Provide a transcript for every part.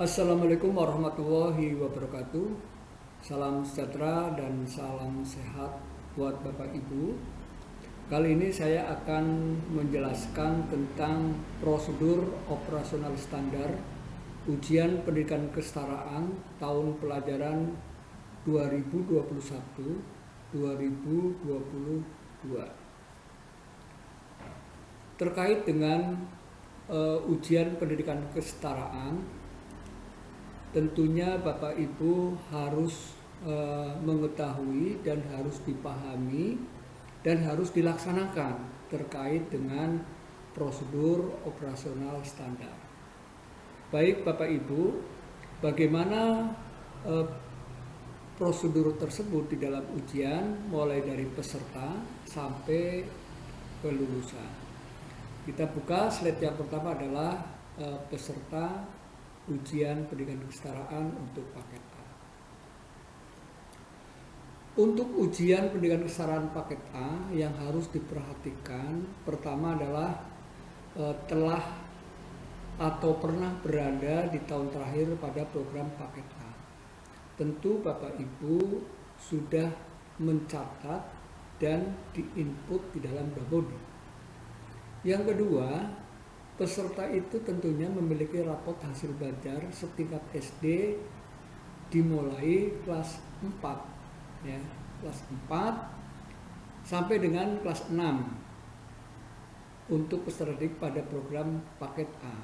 Assalamualaikum warahmatullahi wabarakatuh. Salam sejahtera dan salam sehat buat Bapak Ibu. Kali ini saya akan menjelaskan tentang prosedur operasional standar ujian pendidikan kesetaraan tahun pelajaran 2021-2022 terkait dengan ujian pendidikan kesetaraan. Tentunya Bapak Ibu harus mengetahui dan harus dipahami dan harus dilaksanakan terkait dengan prosedur operasional standar. Baik Bapak Ibu, bagaimana prosedur tersebut di dalam ujian mulai dari peserta sampai kelulusan. Kita buka slide yang pertama adalah peserta ujian pendidikan kesetaraan untuk paket A. Untuk ujian pendidikan kesetaraan paket A yang harus diperhatikan pertama adalah telah atau pernah berada di tahun terakhir pada program paket A. Tentu Bapak Ibu sudah mencatat dan diinput di dalam Dabodi. Yang kedua, peserta itu tentunya memiliki rapot hasil belajar setingkat SD dimulai kelas 4 ya, kelas 4 sampai dengan kelas 6 untuk peserta didik pada program paket A.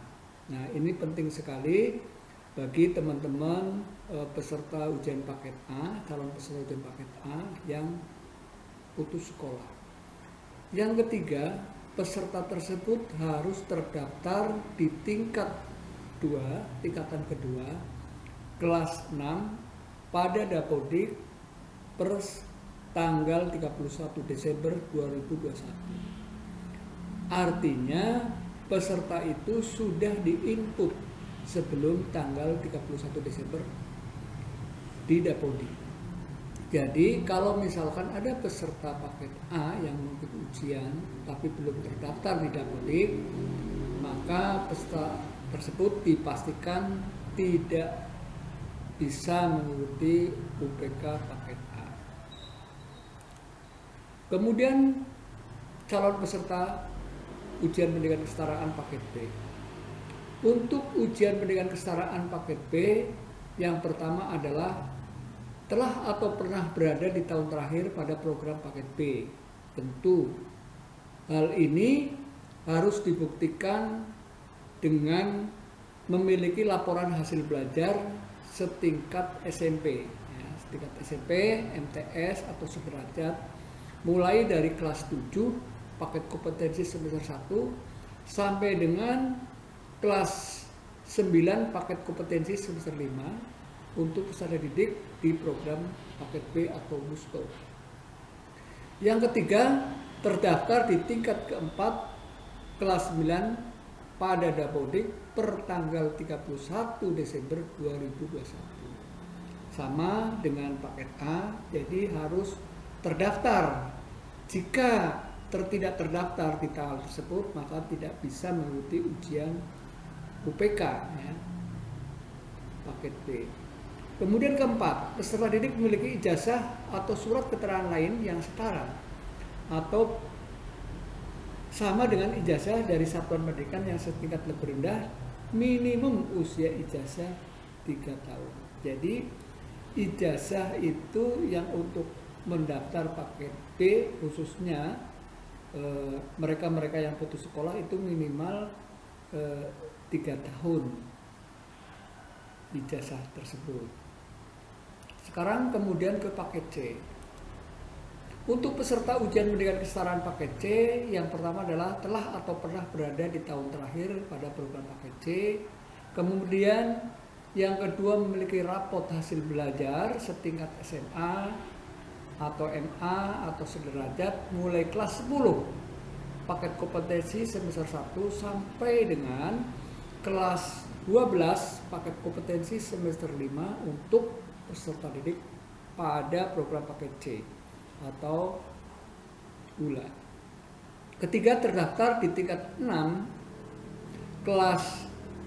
Nah, ini penting sekali bagi teman-teman peserta ujian paket A, calon peserta ujian paket A yang putus sekolah. Yang ketiga, peserta tersebut harus terdaftar di tingkatan kedua, kelas 6 pada Dapodik per tanggal 31 Desember 2021. Artinya peserta itu sudah diinput sebelum tanggal 31 Desember di Dapodik. Jadi kalau misalkan ada peserta paket A yang mengikuti ujian tapi belum terdaftar di Dapodik, maka peserta tersebut dipastikan tidak bisa mengikuti UPK paket A. Kemudian calon peserta ujian pendidikan kesetaraan paket B. Untuk ujian pendidikan kesetaraan paket B, yang pertama adalah telah atau pernah berada di tahun terakhir pada program paket B. Tentu hal ini harus dibuktikan dengan memiliki laporan hasil belajar setingkat SMP ya, setingkat SMP, MTS atau sederajat mulai dari kelas 7 paket kompetensi semester 1 sampai dengan kelas 9 paket kompetensi semester 5 untuk peserta didik di program paket B atau BUSTO. Yang ketiga, terdaftar di tingkat keempat kelas 9 pada Dapodik per tanggal 31 Desember 2021. Sama dengan paket A, jadi harus terdaftar. Jika tidak terdaftar di tanggal tersebut, maka tidak bisa mengikuti ujian UPK ya, paket B. Kemudian keempat, peserta didik memiliki ijazah atau surat keterangan lain yang setara atau sama dengan ijazah dari satuan pendidikan yang setingkat lebih rendah, minimum usia ijazah 3 tahun. Jadi ijazah itu yang untuk mendaftar paket B khususnya mereka-mereka yang putus sekolah itu minimal 3 tahun ijazah tersebut. Sekarang kemudian ke paket C. Untuk peserta ujian pendidikan kesetaraan paket C, yang pertama adalah telah atau pernah berada di tahun terakhir pada program paket C. Kemudian yang kedua memiliki rapot hasil belajar setingkat SMA atau MA atau sederajat mulai kelas 10 paket kompetensi semester 1 sampai dengan kelas 12 paket kompetensi semester 5 untuk peserta didik pada program paket C atau ULA. Ketiga, terdaftar di tingkat 6 kelas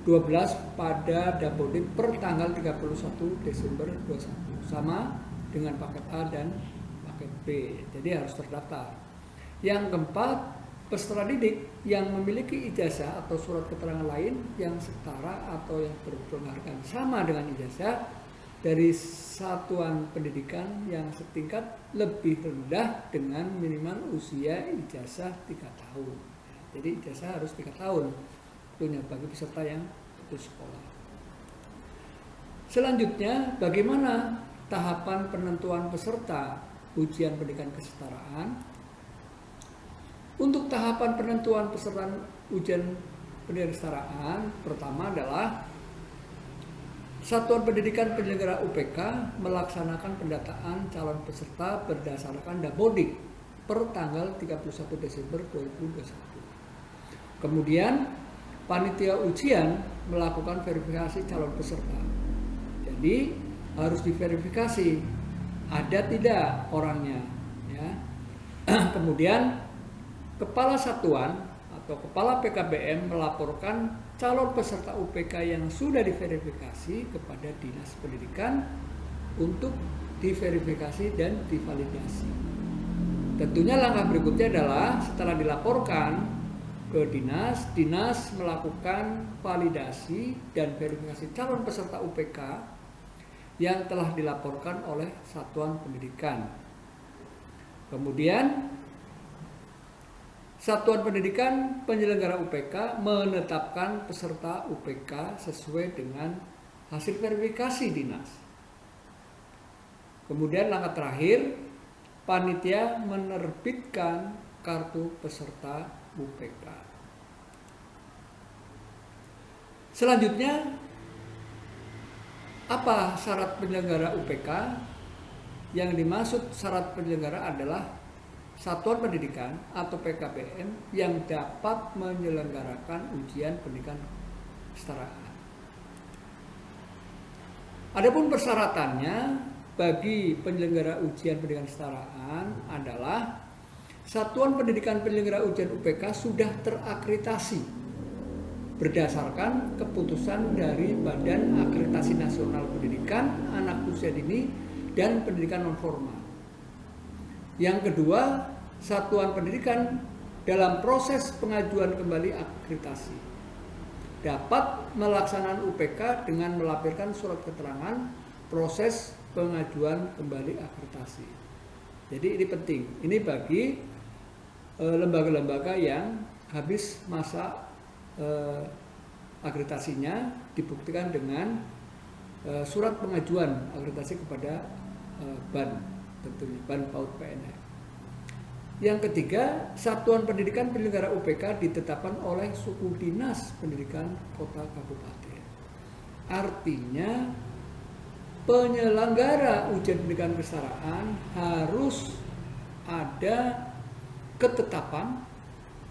12 pada Dapodik per tanggal 31 Desember 21, sama dengan paket A dan paket B, jadi harus terdaftar. Yang keempat, peserta didik yang memiliki ijazah atau surat keterangan lain yang setara atau yang berpenghargaan sama dengan ijazah dari satuan pendidikan yang setingkat lebih rendah dengan minimal usia ijazah 3 tahun. Jadi ijazah harus 3 tahun tentunya bagi peserta yang putus sekolah. Selanjutnya, bagaimana tahapan penentuan peserta ujian pendidikan kesetaraan? Untuk tahapan penentuan peserta ujian pendidikan kesetaraan, pertama adalah Satuan Pendidikan Penyelenggara UPK melaksanakan pendataan calon peserta berdasarkan Dapodik per tanggal 31 Desember 2021. Kemudian panitia ujian melakukan verifikasi calon peserta. Jadi harus diverifikasi ada tidak orangnya, ya. Kemudian kepala satuan atau kepala PKBM melaporkan calon peserta UPK yang sudah diverifikasi kepada Dinas Pendidikan untuk diverifikasi dan divalidasi. Tentunya langkah berikutnya adalah setelah dilaporkan ke dinas melakukan validasi dan verifikasi calon peserta UPK yang telah dilaporkan oleh satuan pendidikan. Kemudian Satuan Pendidikan Penyelenggara UPK menetapkan peserta UPK sesuai dengan hasil verifikasi dinas. Kemudian langkah terakhir, panitia menerbitkan kartu peserta UPK. Selanjutnya, apa syarat penyelenggara UPK? Yang dimaksud syarat penyelenggara adalah satuan pendidikan atau PKBM yang dapat menyelenggarakan ujian pendidikan kesetaraan. Adapun persyaratannya bagi penyelenggara ujian pendidikan kesetaraan adalah Satuan Pendidikan Penyelenggara Ujian UPK sudah terakreditasi berdasarkan keputusan dari Badan Akreditasi Nasional Pendidikan Anak Usia Dini dan Pendidikan Non-Formal. Yang kedua, satuan pendidikan dalam proses pengajuan kembali akreditasi dapat melaksanakan UPK dengan melampirkan surat keterangan proses pengajuan kembali akreditasi. Jadi ini penting, ini bagi lembaga-lembaga yang habis masa akreditasinya dibuktikan dengan surat pengajuan akreditasi kepada BAN, tentunya BAN PAUD PNM. Yang ketiga, Satuan Pendidikan Penyelenggara UPK ditetapkan oleh suku dinas pendidikan kota kabupaten. Artinya penyelenggara ujian pendidikan kesetaraan harus ada ketetapan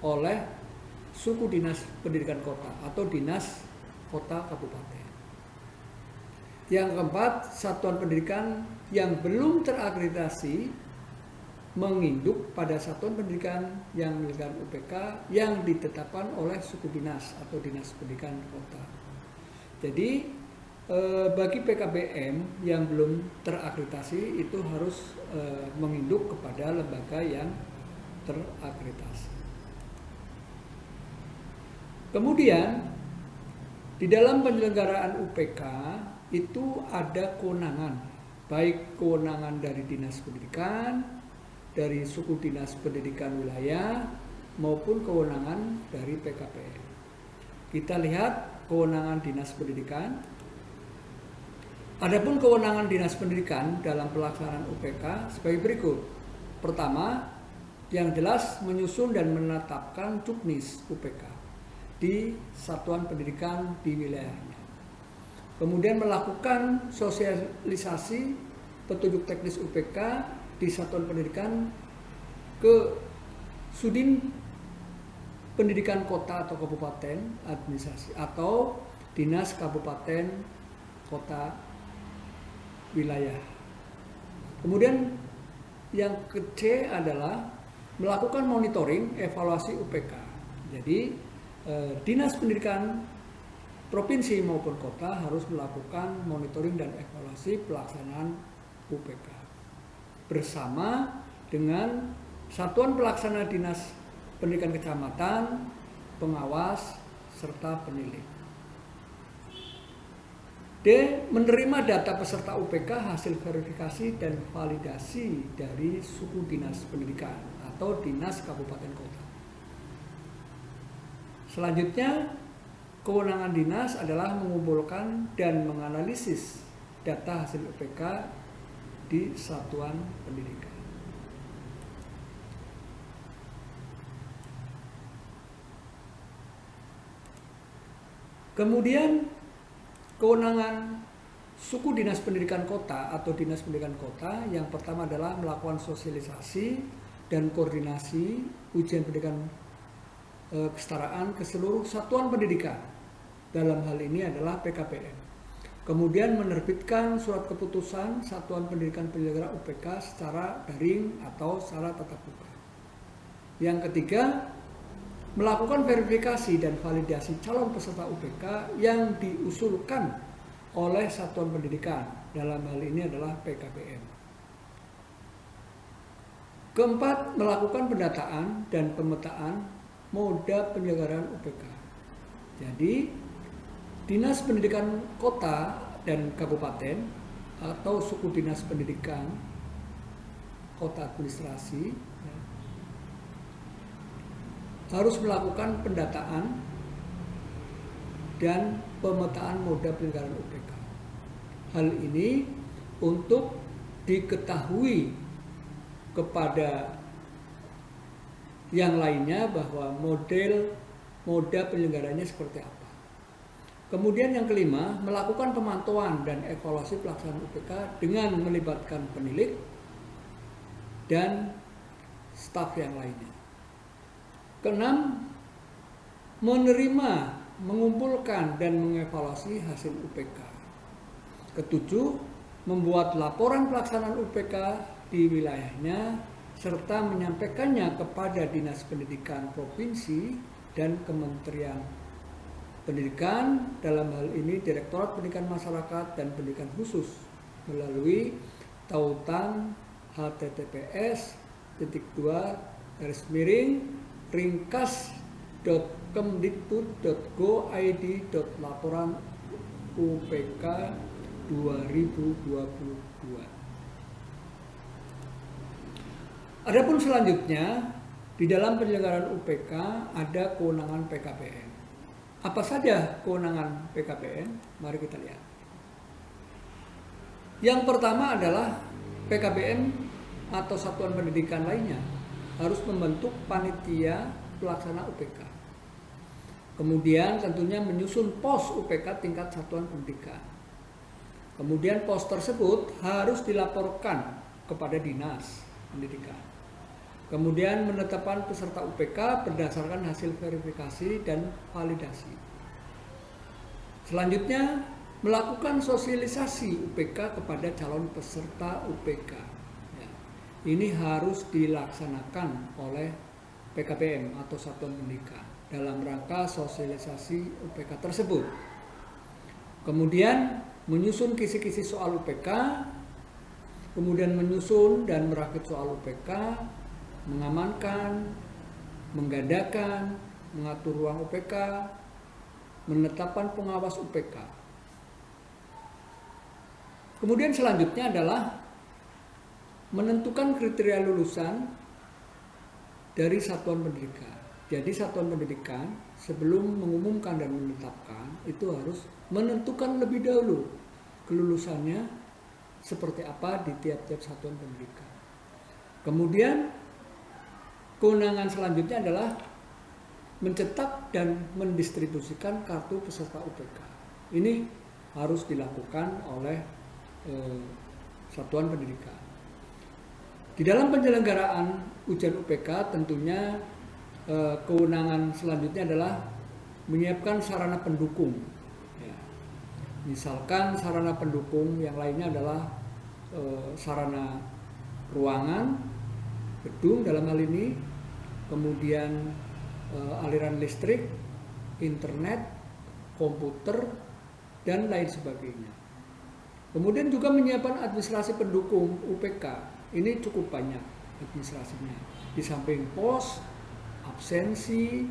oleh suku dinas pendidikan kota atau dinas kota kabupaten. Yang keempat, satuan pendidikan yang belum terakreditasi menginduk pada satuan pendidikan yang menyelenggarakan UPK yang ditetapkan oleh suku dinas atau dinas pendidikan kota. Jadi bagi PKBM yang belum terakreditasi itu harus menginduk kepada lembaga yang terakreditasi. Kemudian di dalam penyelenggaraan UPK itu ada kewenangan, baik kewenangan dari dinas pendidikan, dari suku dinas pendidikan wilayah, maupun kewenangan dari PKPM. Kita lihat kewenangan dinas pendidikan. Adapun kewenangan dinas pendidikan dalam pelaksanaan UPK sebagai berikut. Pertama, yang jelas menyusun dan menetapkan juknis UPK di satuan pendidikan di wilayahnya. Kemudian melakukan sosialisasi petunjuk teknis UPK di satuan pendidikan ke Sudin Pendidikan Kota atau Kabupaten Administrasi atau Dinas Kabupaten Kota Wilayah. Kemudian yang ke-C adalah melakukan monitoring evaluasi UPK. Jadi Dinas Pendidikan provinsi maupun kota harus melakukan monitoring dan evaluasi pelaksanaan UPK bersama dengan satuan pelaksana dinas pendidikan kecamatan, pengawas, serta penilai. D. Menerima data peserta UPK hasil verifikasi dan validasi dari suku dinas pendidikan atau dinas kabupaten kota. Selanjutnya, kewenangan dinas adalah mengumpulkan dan menganalisis data hasil UPK di satuan pendidikan. Kemudian kewenangan suku dinas pendidikan kota atau dinas pendidikan kota yang pertama adalah melakukan sosialisasi dan koordinasi ujian pendidikan kesetaraan ke seluruh satuan pendidikan. Dalam hal ini adalah PKPM. Kemudian menerbitkan surat keputusan satuan pendidikan penyelenggara UPK secara daring atau secara tatap muka. Yang ketiga, melakukan verifikasi dan validasi calon peserta UPK yang diusulkan oleh satuan pendidikan. Dalam hal ini adalah PKPM. Keempat, melakukan pendataan dan pemetaan moda penyelenggaraan UPK. Jadi, Dinas Pendidikan Kota dan Kabupaten atau suku dinas pendidikan kota administrasi harus melakukan pendataan dan pemetaan moda penyelenggaraan UPK. Hal ini untuk diketahui kepada yang lainnya bahwa moda penyelenggaranya seperti apa. Kemudian yang kelima, melakukan pemantauan dan evaluasi pelaksanaan UPK dengan melibatkan penilik dan staf yang lainnya. Keenam, menerima, mengumpulkan dan mengevaluasi hasil UPK. Ketujuh, membuat laporan pelaksanaan UPK di wilayahnya serta menyampaikannya kepada Dinas Pendidikan Provinsi dan Kementerian Pendidikan, dalam hal ini Direktorat Pendidikan Masyarakat dan Pendidikan Khusus melalui tautan https://ringkas.kemdikbud.go.id/laporan UPK 2022. Adapun selanjutnya, di dalam penyelenggaraan UPK ada kewenangan PKPM. Apa saja kewenangan PKPM? Mari kita lihat. Yang pertama adalah PKPM atau satuan pendidikan lainnya harus membentuk panitia pelaksana UPK. Kemudian tentunya menyusun pos UPK tingkat satuan pendidikan. Kemudian pos tersebut harus dilaporkan kepada Dinas Pendidikan. Kemudian menetapkan peserta UPK berdasarkan hasil verifikasi dan validasi. Selanjutnya, melakukan sosialisasi UPK kepada calon peserta UPK. Ya, ini harus dilaksanakan oleh PKPM atau satuan pendidikan dalam rangka sosialisasi UPK tersebut. Kemudian menyusun kisi-kisi soal UPK, kemudian menyusun dan merakit soal UPK, mengamankan, menggandakan, mengatur ruang UPK, menetapkan pengawas UPK. Kemudian selanjutnya adalah menentukan kriteria lulusan dari satuan pendidikan. Jadi satuan pendidikan sebelum mengumumkan dan menetapkan itu harus menentukan lebih dahulu kelulusannya seperti apa di tiap-tiap satuan pendidikan. Kemudian kewenangan selanjutnya adalah mencetak dan mendistribusikan kartu peserta UPK. Ini harus dilakukan oleh satuan pendidikan. Di dalam penyelenggaraan ujian UPK tentunya kewenangan selanjutnya adalah menyiapkan sarana pendukung. Ya. Misalkan sarana pendukung yang lainnya adalah sarana ruangan, gedung dalam hal ini, kemudian aliran listrik, internet, komputer, dan lain sebagainya. Kemudian juga menyiapkan administrasi pendukung UPK. Ini cukup banyak administrasinya. Di samping pos, absensi,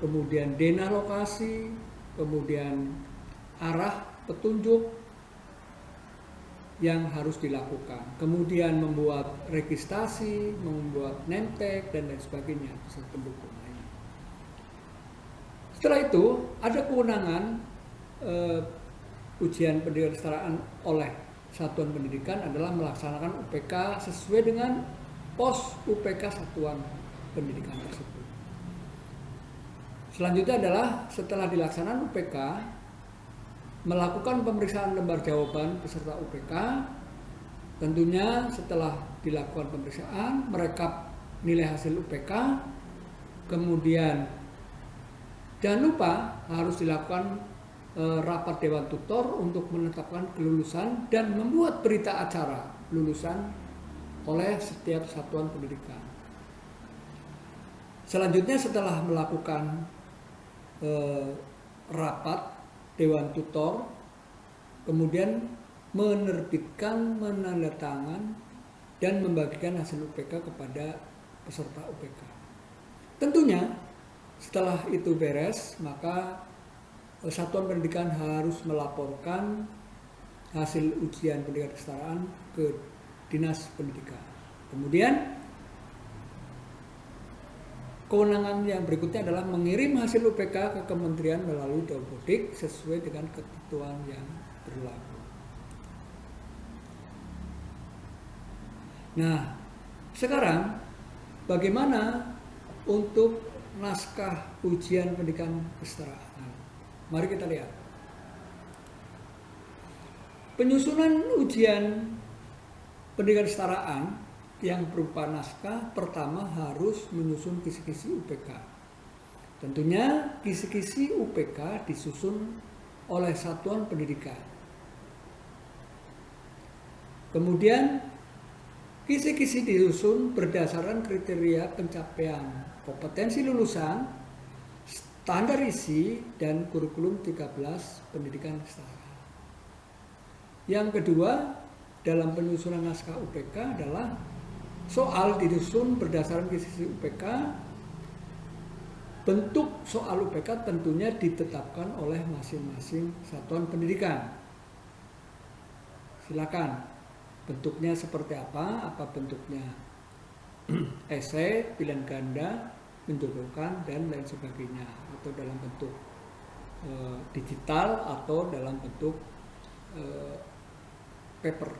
kemudian denah lokasi, kemudian arah petunjuk yang harus dilakukan. Kemudian membuat registrasi, membuat name tag, dan lain sebagainya, pendukung lainnya. Setelah itu, ada kewenangan ujian pendidikan kesetaraan oleh satuan pendidikan adalah melaksanakan UPK sesuai dengan pos UPK satuan pendidikan tersebut. Selanjutnya adalah setelah dilaksanakan UPK, melakukan pemeriksaan lembar jawaban peserta UPK. Tentunya setelah dilakukan pemeriksaan, merekap nilai hasil UPK, kemudian jangan lupa harus dilakukan rapat dewan tutor untuk menetapkan kelulusan dan membuat berita acara lulusan oleh setiap satuan pendidikan. Selanjutnya setelah melakukan rapat dewan tutor, kemudian menerbitkan, menandatangan, dan membagikan hasil UPK kepada peserta UPK. Tentunya setelah itu beres, maka satuan pendidikan harus melaporkan hasil ujian pendidikan kesetaraan ke Dinas Pendidikan. Kemudian kewenangan yang berikutnya adalah mengirim hasil UPK ke kementerian melalui Dapodik sesuai dengan ketentuan yang berlaku. Nah, sekarang bagaimana untuk naskah ujian pendidikan kesetaraan? Mari kita lihat. Penyusunan ujian pendidikan kesetaraan yang berupa naskah pertama harus menyusun kisi-kisi UPK. Tentunya kisi-kisi UPK disusun oleh satuan pendidikan. Kemudian kisi-kisi disusun berdasarkan kriteria pencapaian kompetensi lulusan, standar isi, dan kurikulum 13 pendidikan kesetaraan. Yang kedua, dalam penyusunan naskah UPK adalah soal disusun berdasarkan kisi UPK. Bentuk soal UPK tentunya ditetapkan oleh masing-masing satuan pendidikan. Silakan, bentuknya seperti apa bentuknya esai, pilihan ganda, menjodohkan, dan lain sebagainya, atau dalam bentuk digital atau dalam bentuk paper.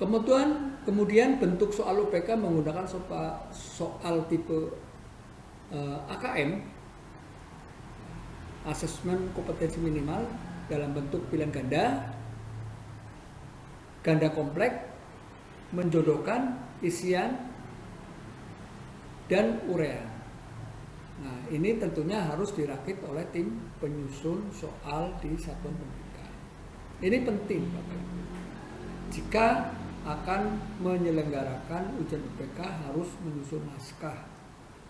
Kemudian bentuk soal UPK menggunakan soal tipe AKM, asesmen kompetensi minimal, dalam bentuk pilihan ganda kompleks, menjodohkan, isian, dan urean. Nah, ini tentunya harus dirakit oleh tim penyusun soal di satuan pendidikan. Ini penting, Bapak Ibu. Jika akan menyelenggarakan ujian UPK harus menyusun naskah.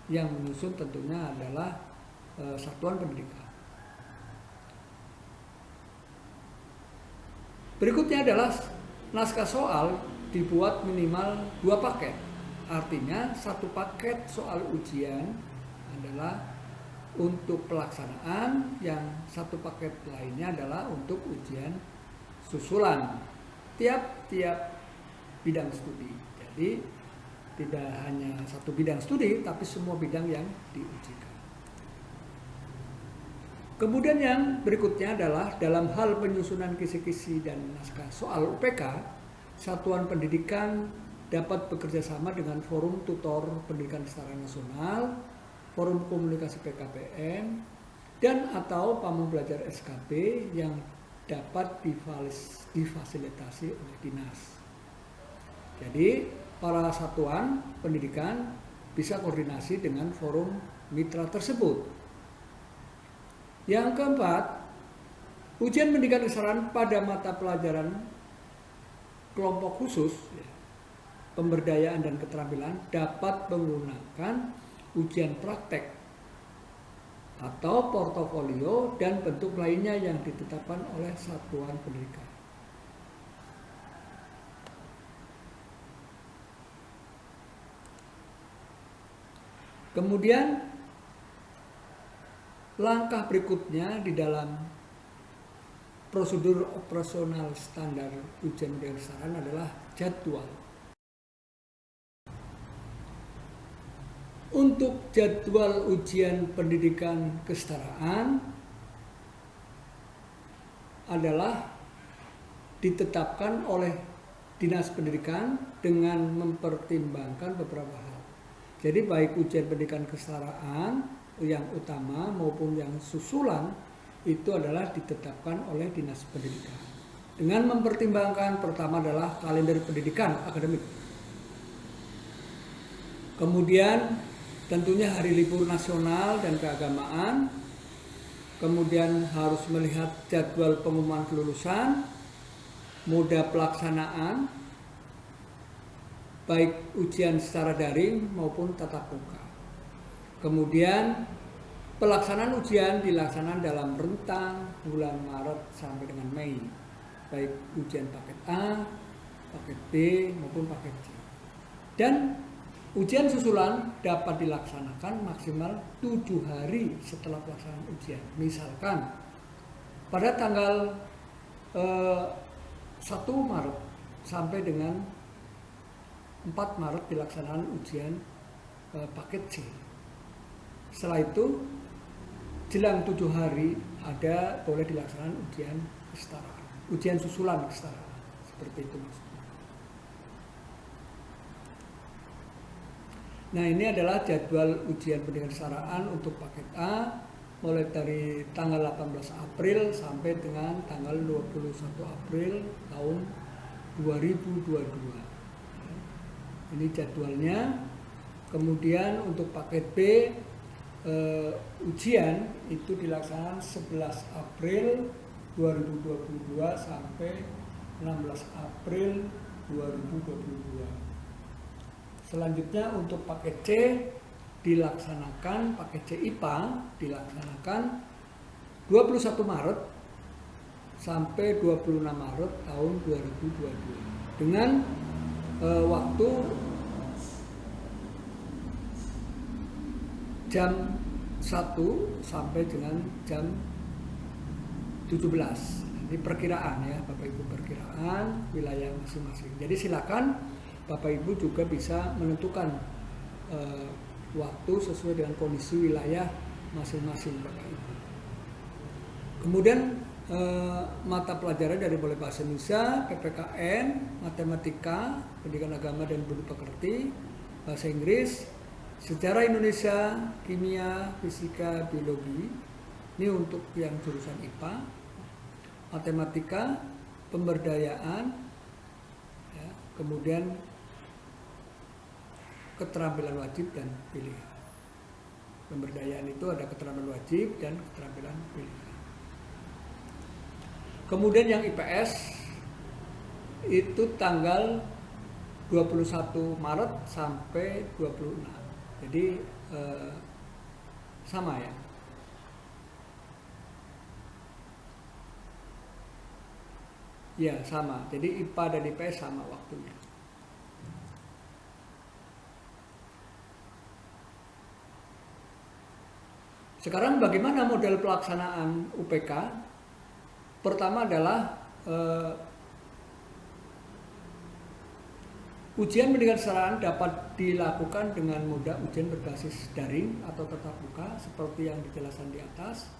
Yang menyusun tentunya adalah satuan pendidikan. Berikutnya adalah naskah soal dibuat minimal 2 paket. Artinya 1 paket soal ujian adalah untuk pelaksanaan, yang 1 paket lainnya adalah untuk ujian susulan tiap-tiap bidang studi. Jadi tidak hanya 1 bidang studi, tapi semua bidang yang diujikan. Kemudian yang berikutnya adalah dalam hal penyusunan kisi-kisi dan naskah soal UPK, satuan pendidikan dapat bekerja sama dengan Forum Tutor Pendidikan Kesetaraan Nasional, Forum Komunikasi PKPM, dan atau Pamong Belajar SKB yang dapat difasilitasi oleh dinas. Jadi para satuan pendidikan bisa koordinasi dengan forum mitra tersebut. Yang keempat, ujian pendidikan kesetaraan pada mata pelajaran kelompok khusus, pemberdayaan dan keterampilan dapat menggunakan ujian praktek atau portofolio dan bentuk lainnya yang ditetapkan oleh satuan pendidikan. Kemudian langkah berikutnya di dalam prosedur operasional standar ujian pendidikan kesetaraan adalah jadwal. Untuk jadwal ujian pendidikan kesetaraan adalah ditetapkan oleh Dinas Pendidikan dengan mempertimbangkan beberapa hal. Jadi baik ujian pendidikan kesetaraan yang utama maupun yang susulan itu adalah ditetapkan oleh Dinas Pendidikan. Dengan mempertimbangkan pertama adalah kalender pendidikan akademik. Kemudian tentunya hari libur nasional dan keagamaan, kemudian harus melihat jadwal pengumuman kelulusan, moda pelaksanaan, baik ujian secara daring maupun tatap muka. Kemudian pelaksanaan ujian dilaksanakan dalam rentang bulan Maret sampai dengan Mei, baik ujian paket A, paket B maupun paket C. Dan ujian susulan dapat dilaksanakan maksimal 7 hari setelah pelaksanaan ujian. Misalkan pada tanggal 1 Maret sampai dengan 4 Maret dilaksanakan ujian paket C. Setelah itu jelang 7 hari boleh dilaksanakan ujian kesetaraan, ujian susulan kesetaraan, seperti itu maksudnya. Nah, ini adalah jadwal ujian pendidikan kesetaraan untuk paket A mulai dari tanggal 18 April sampai dengan tanggal 21 April tahun 2022. Ini jadwalnya. Kemudian untuk paket B ujian itu dilaksanakan 11 April 2022 sampai 16 April 2022. Selanjutnya untuk paket C dilaksanakan, paket C IPA dilaksanakan 21 Maret sampai 26 Maret tahun 2022 dengan waktu jam 1 sampai dengan jam 17. Ini perkiraan ya Bapak Ibu, perkiraan wilayah masing-masing. Jadi silakan Bapak Ibu juga bisa menentukan waktu sesuai dengan kondisi wilayah masing-masing Bapak Ibu. Kemudian mata pelajaran dari mulai bahasa Indonesia, PPKN, matematika, pendidikan agama dan budi pekerti, bahasa Inggris, sejarah Indonesia, kimia, fisika, biologi. Ini untuk yang jurusan IPA, matematika, pemberdayaan, ya, kemudian keterampilan wajib dan pilihan. Pemberdayaan itu ada keterampilan wajib dan keterampilan pilihan. Kemudian yang IPS itu tanggal 21 Maret sampai 26. Jadi sama ya. Ya sama. Jadi IPA dan IPS sama waktunya. Sekarang bagaimana model pelaksanaan UPK? Pertama adalah ujian pendidikan kesetaraan dapat dilakukan dengan moda ujian berbasis daring atau tatap muka seperti yang dijelaskan di atas.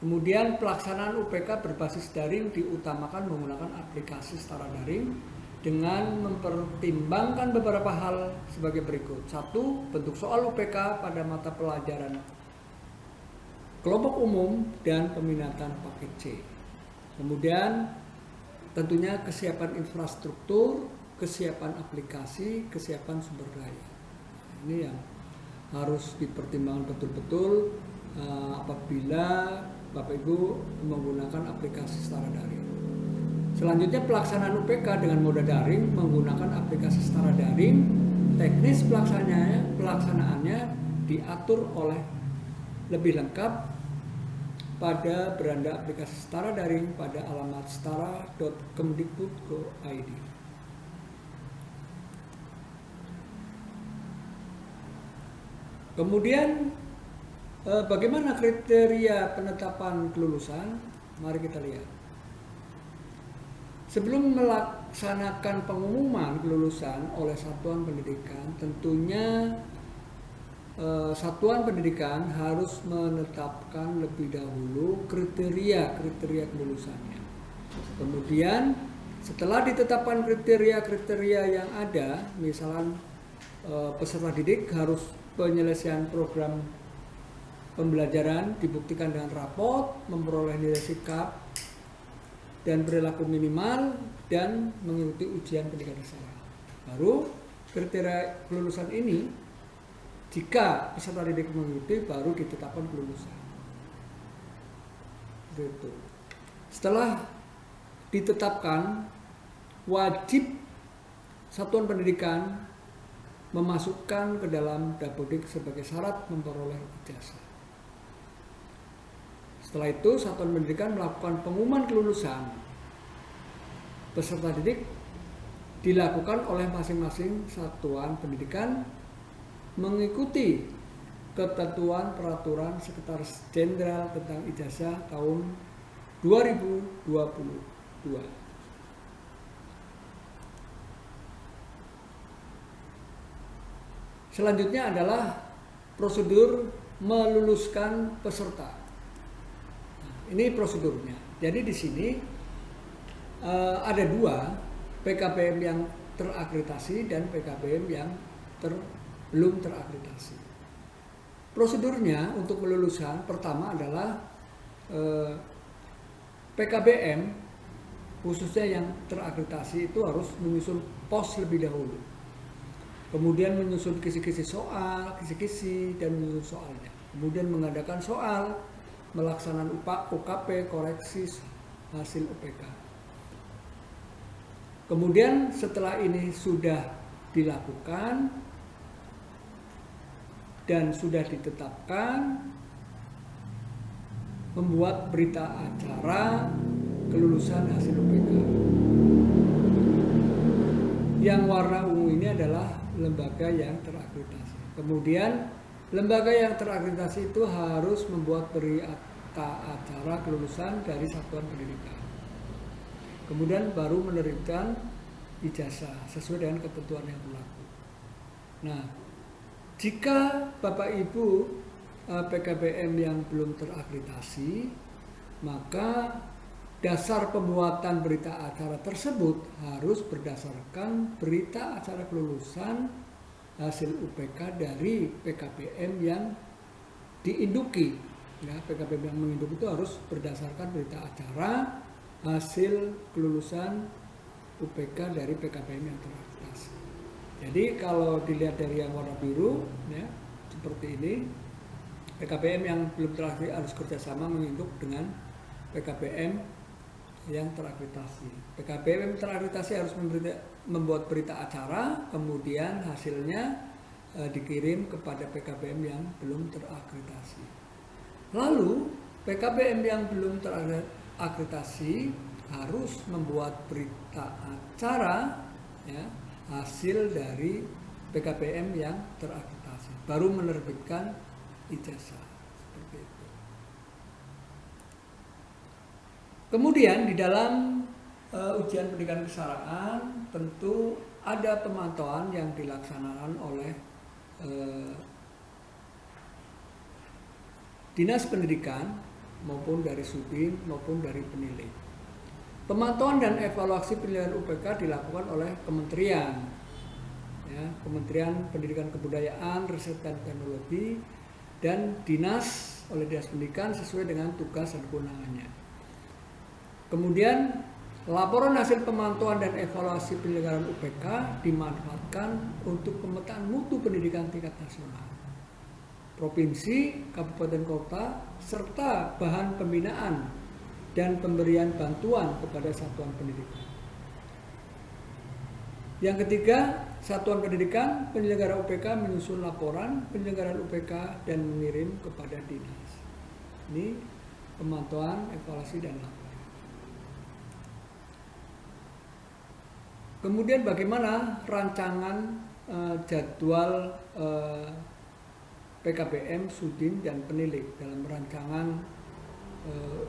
Kemudian pelaksanaan UPK berbasis daring diutamakan menggunakan aplikasi setara daring dengan mempertimbangkan beberapa hal sebagai berikut. 1. Bentuk soal UPK pada mata pelajaran kelompok umum dan peminatan paket C. Kemudian tentunya kesiapan infrastruktur, kesiapan aplikasi, kesiapan sumber daya. Ini yang harus dipertimbangkan betul-betul apabila Bapak Ibu menggunakan aplikasi setara daring. Selanjutnya pelaksanaan UPK dengan moda daring menggunakan aplikasi setara daring. Teknis pelaksanaannya diatur oleh lebih lengkap pada beranda aplikasi setara daring pada alamat setara.kemdikbud.go.id. Kemudian bagaimana kriteria penetapan kelulusan? Mari kita lihat. Sebelum melaksanakan pengumuman kelulusan oleh satuan pendidikan, tentunya satuan pendidikan harus menetapkan lebih dahulu kriteria kelulusannya. Kemudian setelah ditetapkan kriteria yang ada, misalnya peserta didik harus penyelesaian program pembelajaran dibuktikan dengan rapot, memperoleh nilai sikap dan perilaku minimal, dan mengikuti ujian pendidikan dasar. Baru kriteria kelulusan ini, jika peserta didik mengikuti, baru ditetapkan kelulusan. Gitu. Setelah ditetapkan, wajib satuan pendidikan memasukkan ke dalam Dapodik sebagai syarat memperoleh ijazah. Setelah itu, satuan pendidikan melakukan pengumuman kelulusan peserta didik dilakukan oleh masing-masing satuan pendidikan mengikuti ketentuan peraturan Sekretaris Jenderal tentang ijazah tahun 2022. Selanjutnya adalah prosedur meluluskan peserta. Ini prosedurnya. Jadi di sini ada dua, PKBM yang terakreditasi dan PKBM yang belum terakreditasi. Prosedurnya untuk kelulusan pertama adalah PKBM khususnya yang terakreditasi itu harus menyusun pos lebih dahulu. Kemudian menyusun kisi-kisi soal, kisi-kisi dan menyusun soalnya. Kemudian mengadakan soal, melaksanakan UKP, koreksi hasil UPK. Kemudian setelah ini sudah dilakukan dan sudah ditetapkan, membuat berita acara kelulusan hasil UPK. Yang warna ungu ini adalah lembaga yang terakreditasi. Kemudian lembaga yang terakreditasi itu harus membuat berita acara kelulusan dari satuan pendidikan. Kemudian baru menerbitkan ijazah sesuai dengan ketentuan yang berlaku. Nah, jika Bapak Ibu PKBM yang belum terakreditasi, maka dasar pembuatan berita acara tersebut harus berdasarkan berita acara kelulusan hasil UPK dari PKBM yang diinduki. Ya, PKBM yang menginduk itu harus berdasarkan berita acara hasil kelulusan UPK dari PKBM yang terakreditasi. Jadi kalau dilihat dari yang warna biru, ya, seperti ini, PKBM yang belum terakreditasi harus kerjasama menginduk dengan PKBM yang terakreditasi. PKBM yang terakreditasi harus membuat berita acara, kemudian hasilnya dikirim kepada PKBM yang belum terakreditasi. Lalu PKBM yang belum terakreditasi harus membuat berita acara, ya, hasil dari PKBM yang terakreditasi, baru menerbitkan ijazah. Seperti itu. Kemudian di dalam ujian pendidikan kesetaraan tentu ada pemantauan yang dilaksanakan oleh Dinas Pendidikan maupun dari Sudin maupun dari penilai. Pemantauan dan evaluasi penilaian UPK dilakukan oleh Kementerian, ya, Kementerian Pendidikan Kebudayaan, Riset dan Teknologi, dan Dinas oleh Dinas Pendidikan sesuai dengan tugas dan kewenangannya. Kemudian laporan hasil pemantauan dan evaluasi penyelenggaraan UPK dimanfaatkan untuk pemetaan mutu pendidikan tingkat nasional, provinsi, kabupaten kota, serta bahan pembinaan dan pemberian bantuan kepada satuan pendidikan. Yang ketiga, satuan pendidikan penyelenggara UPK menyusun laporan penyelenggaraan UPK dan mengirim kepada dinas. Ini pemantauan, evaluasi, dan laporan. Kemudian bagaimana rancangan jadwal PKBM, Sudin, dan penilik dalam rancangan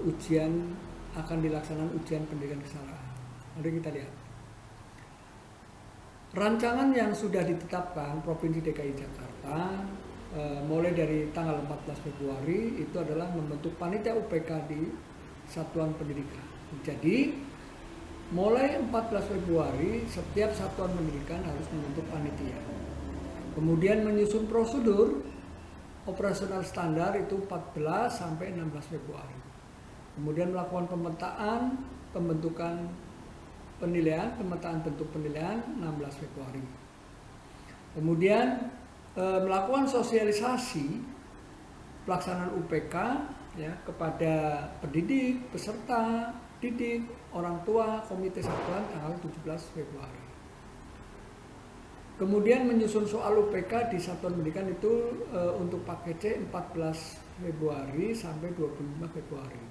ujian akan dilaksanakan ujian pendidikan kesetaraan. Mari kita lihat. Rancangan yang sudah ditetapkan Provinsi DKI Jakarta mulai dari tanggal 14 Februari itu adalah membentuk panitia UPK di satuan pendidikan. Jadi mulai 14 Februari setiap satuan pendidikan harus membentuk panitia. Kemudian menyusun prosedur operasional standar itu 14 sampai 16 Februari. Kemudian melakukan pemetaan, pembentukan penilaian, pemetaan bentuk penilaian 16 Februari. Kemudian melakukan sosialisasi pelaksanaan UPK ya, kepada pendidik, peserta didik, orang tua, komite satuan tanggal 17 Februari. Kemudian menyusun soal UPK di satuan pendidikan itu untuk paket C 14 Februari sampai 25 Februari.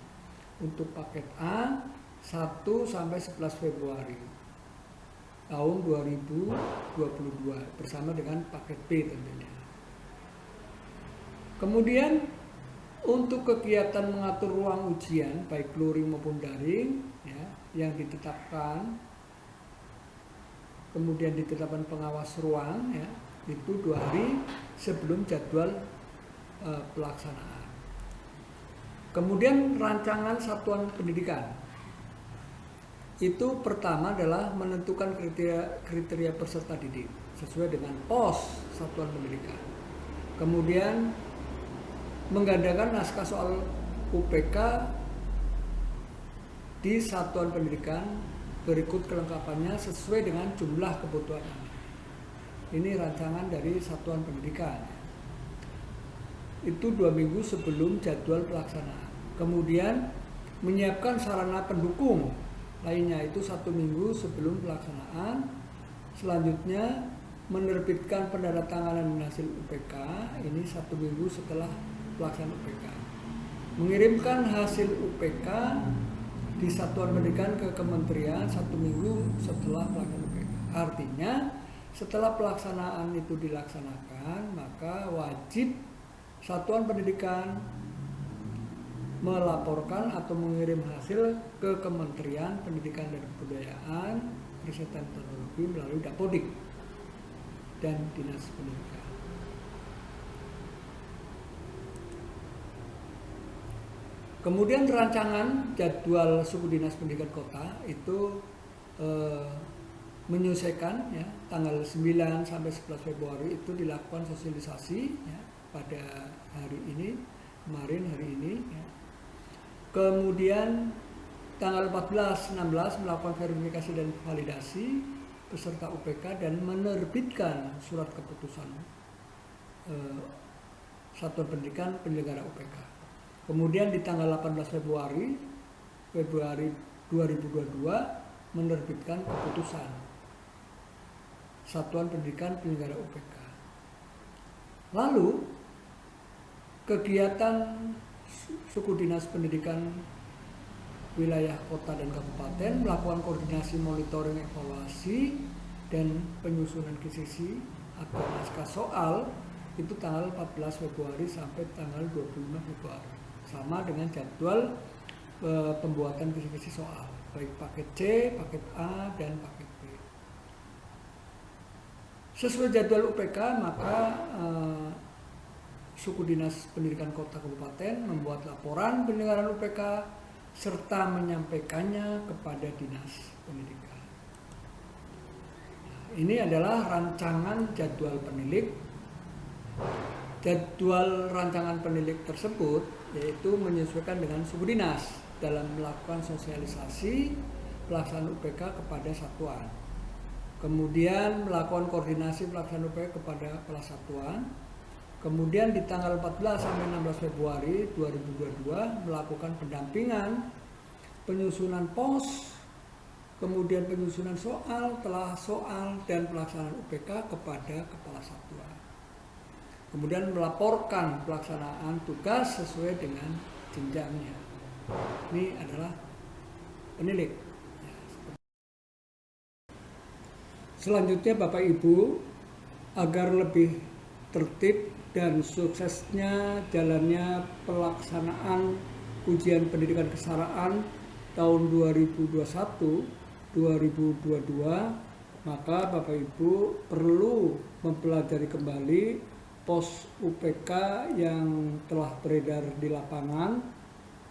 Untuk paket A 1 sampai 11 Februari tahun 2022 bersama dengan paket B tentunya. Kemudian untuk kegiatan mengatur ruang ujian baik luring maupun daring ya, yang ditetapkan, kemudian ditetapkan pengawas ruang ya, itu 2 hari sebelum jadwal pelaksanaan. Kemudian rancangan satuan pendidikan itu pertama adalah menentukan kriteria peserta didik sesuai dengan pos satuan pendidikan. Kemudian menggandakan naskah soal UPK di satuan pendidikan berikut kelengkapannya sesuai dengan jumlah kebutuhan anak. Ini rancangan dari satuan pendidikan. Itu 2 minggu sebelum jadwal pelaksanaan. Kemudian menyiapkan sarana pendukung lainnya itu 1 minggu sebelum pelaksanaan. Selanjutnya menerbitkan penandatanganan hasil UPK ini 1 minggu setelah pelaksanaan UPK. Mengirimkan hasil UPK di satuan pendidikan ke kementerian 1 minggu setelah pelaksanaan UPK. Artinya setelah pelaksanaan itu dilaksanakan, maka wajib satuan pendidikan melaporkan atau mengirim hasil ke Kementerian Pendidikan dan Kebudayaan, Riset dan Teknologi melalui Dapodik dan Dinas Pendidikan. Kemudian rancangan jadwal suku dinas pendidikan kota itu menyesuaikan ya, tanggal 9 sampai 11 Februari itu dilakukan sosialisasi ya, pada hari ini, kemarin hari ini ya. Kemudian tanggal 14-16 melakukan verifikasi dan validasi peserta UPK dan menerbitkan surat keputusan satuan pendidikan penyelenggara UPK. Kemudian di tanggal 18 Februari 2022 menerbitkan keputusan satuan pendidikan penyelenggara UPK. Lalu kegiatan suku dinas pendidikan wilayah kota dan kabupaten melakukan koordinasi monitoring evaluasi dan penyusunan kisi atau naskah soal itu tanggal 14 Februari sampai tanggal 25 Februari. Sama dengan jadwal pembuatan kisi soal baik paket C, paket A, dan paket B. Sesuai jadwal UPK maka suku dinas pendidikan kota kabupaten membuat laporan penyelenggaraan UPK serta menyampaikannya kepada dinas pendidikan. Nah, ini adalah rancangan jadwal penilik. Jadwal rancangan penilik tersebut yaitu menyesuaikan dengan suku dinas dalam melakukan sosialisasi pelaksanaan UPK kepada satuan. Kemudian melakukan koordinasi pelaksanaan UPK kepada kepala satuan. Kemudian di tanggal 14 sampai 16 Februari 2022 melakukan pendampingan penyusunan pos kemudian penyusunan soal, telah soal, dan pelaksanaan UPK kepada kepala satuan. Kemudian melaporkan pelaksanaan tugas sesuai dengan jenjangnya. Ini adalah penilik. Selanjutnya Bapak Ibu, agar lebih tertib dan suksesnya jalannya pelaksanaan ujian pendidikan kesetaraan tahun 2021-2022, maka Bapak Ibu perlu mempelajari kembali pos UPK yang telah beredar di lapangan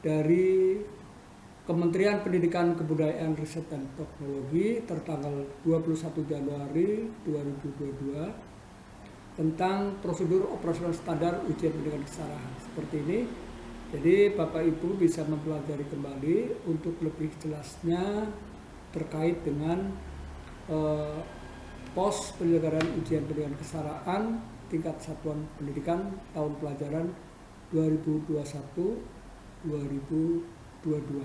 dari Kementerian Pendidikan Kebudayaan Riset dan Teknologi tertanggal 21 Januari 2022 tentang prosedur operasional standar ujian pendidikan kesetaraan seperti ini. Jadi Bapak Ibu bisa mempelajari kembali untuk lebih jelasnya terkait dengan pos penyelenggaraan ujian pendidikan kesetaraan tingkat satuan pendidikan tahun pelajaran 2021-2022.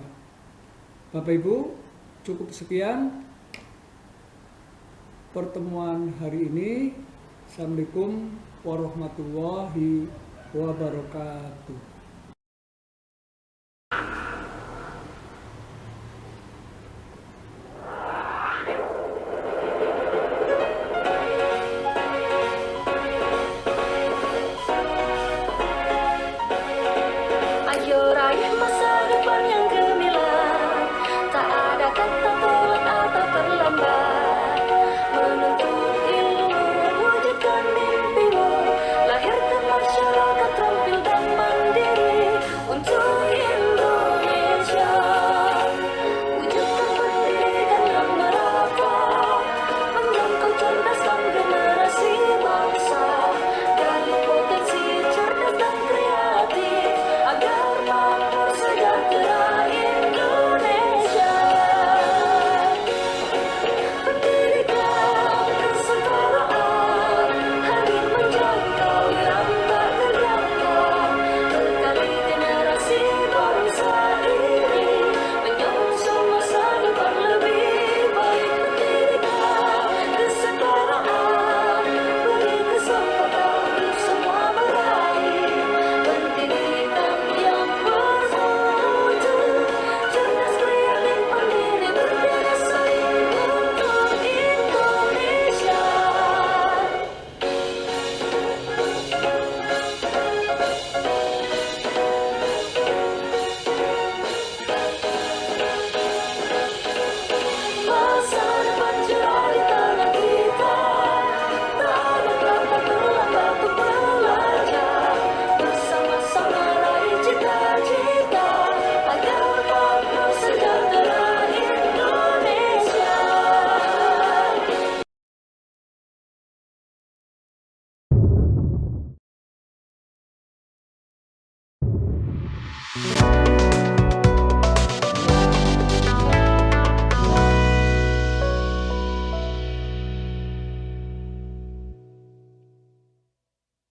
Bapak Ibu, cukup sekian pertemuan hari ini. Assalamualaikum warahmatullahi wabarakatuh.